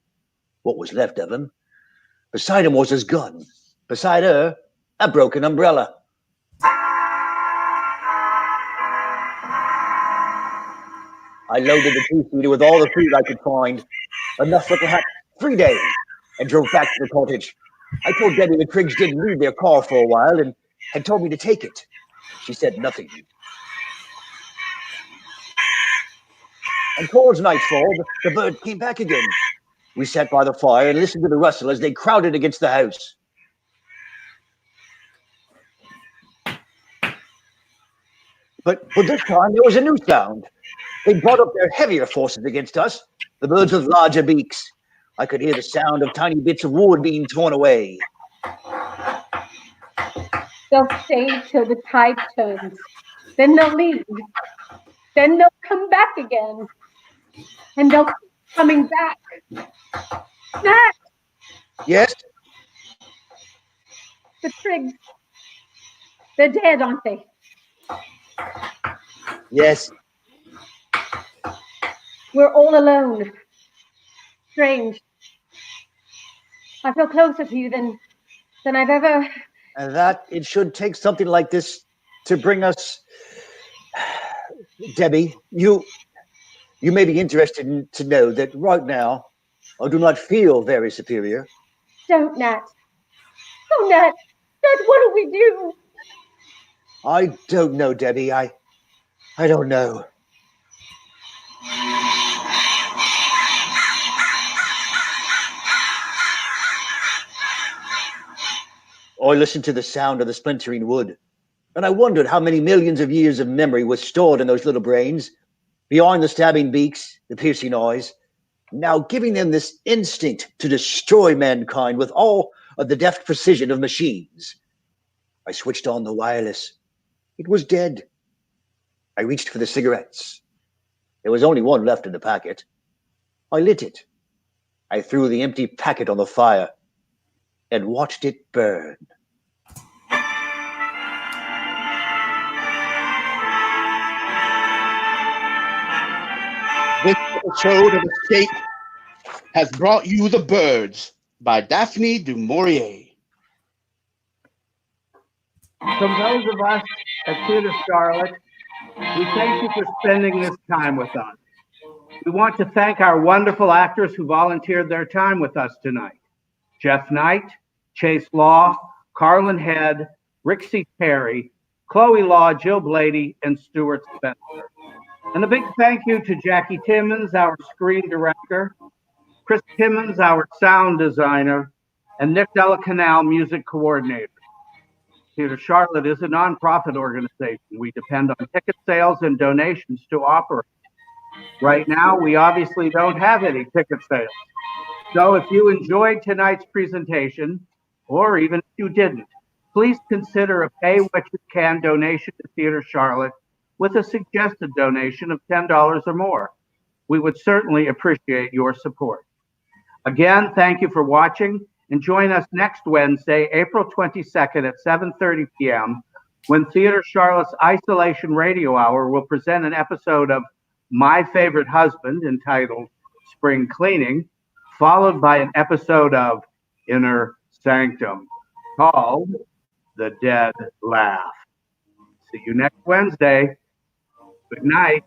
what was left of him. Beside him was his gun. Beside her, a broken umbrella. I loaded the two-seater with all the food I could find, enough for perhaps 3 days, and drove back to the cottage. I told Debbie the Triggs didn't leave their car for a while and had told me to take it. She said nothing. And towards nightfall, the birds came back again. We sat by the fire and listened to the rustle as they crowded against the house. But this time there was a new sound. They brought up their heavier forces against us, the birds with larger beaks. I could hear the sound of tiny bits of wood being torn away. They'll stay till the tide turns. Then they'll leave. Then they'll come back again. And they'll keep coming back. Nat! Yes? The Triggs. They're dead, aren't they? Yes. We're all alone. Strange. I feel closer to you than I've ever... And that it should take something like this to bring us... Debbie, you may be interested to know that right now, I do not feel very superior. Don't, Nat. Oh, Nat. Nat, what do we do? I don't know, Debbie. I don't know. I listened to the sound of the splintering wood, and I wondered how many millions of years of memory was stored in those little brains, behind the stabbing beaks, the piercing eyes, now giving them this instinct to destroy mankind with all of the deft precision of machines. I switched on the wireless. It was dead. I reached for the cigarettes. There was only one left in the packet. I lit it. I threw the empty packet on the fire and watched it burn. This episode of Escape has brought you The Birds by Daphne du Maurier. From those of us at Theater Charlotte, we thank you for spending this time with us. We want to thank our wonderful actors who volunteered their time with us tonight. Jeff Knight, Chase Law, Carlin Head, Rixie Perry, Chloe Law, Jill Blady, and Stuart Spencer. And a big thank you to Jackie Timmons, our screen director, Chris Timmons, our sound designer, and Nick Delacanal, music coordinator. Theater Charlotte is a nonprofit organization. We depend on ticket sales and donations to operate. Right now, we obviously don't have any ticket sales. So if you enjoyed tonight's presentation, or even if you didn't, please consider a pay what you can donation to Theater Charlotte with a suggested donation of $10 or more. We would certainly appreciate your support. Again, thank you for watching, and join us next Wednesday, April 22nd at 7:30 p.m. when Theater Charlotte's Isolation Radio Hour will present an episode of My Favorite Husband entitled Spring Cleaning, followed by an episode of Inner Sanctum called The Dead Laugh. See you next Wednesday. Good night.